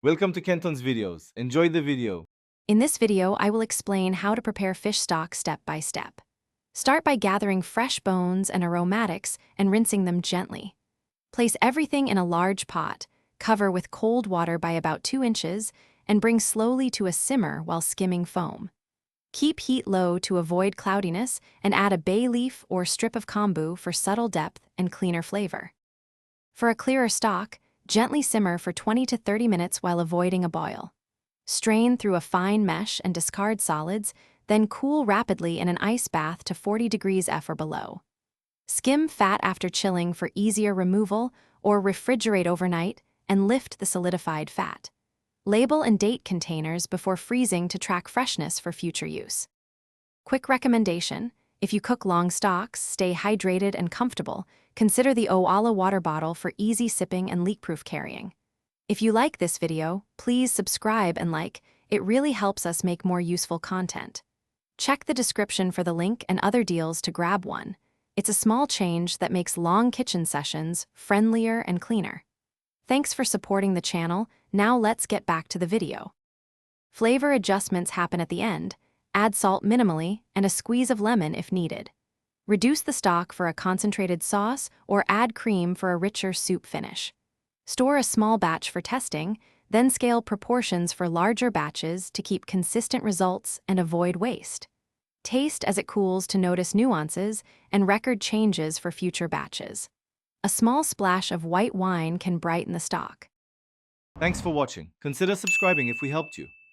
Welcome to Kenton's videos. Enjoy the video. In this video, I will explain how to prepare fish stock step by step. Start by gathering fresh bones and aromatics and rinsing them gently. Place everything in a large pot, cover with cold water by about 2 inches, and bring slowly to a simmer while skimming foam. Keep heat low to avoid cloudiness and add a bay leaf or strip of kombu for subtle depth and cleaner flavor. For a clearer stock, gently simmer for 20 to 30 minutes while avoiding a boil. Strain through a fine mesh and discard solids, then cool rapidly in an ice bath to 40 degrees F or below. Skim fat after chilling for easier removal, or refrigerate overnight and lift the solidified fat. Label and date containers before freezing to track freshness for future use. Quick recommendation: if you cook long stocks, stay hydrated and comfortable, consider the Oala water bottle for easy sipping and leak-proof carrying. If you like this video, please subscribe and like. It really helps us make more useful content. Check the description for the link and other deals to grab one. It's a small change that makes long kitchen sessions friendlier and cleaner. Thanks for supporting the channel. Now let's get back to the video. Flavor adjustments happen at the end. Add salt minimally and a squeeze of lemon if needed. Reduce the stock for a concentrated sauce or add cream for a richer soup finish. Store a small batch for testing, then scale proportions for larger batches to keep consistent results and avoid waste. Taste as it cools to notice nuances and record changes for future batches. A small splash of white wine can brighten the stock. Thanks for watching. Consider subscribing if we helped you.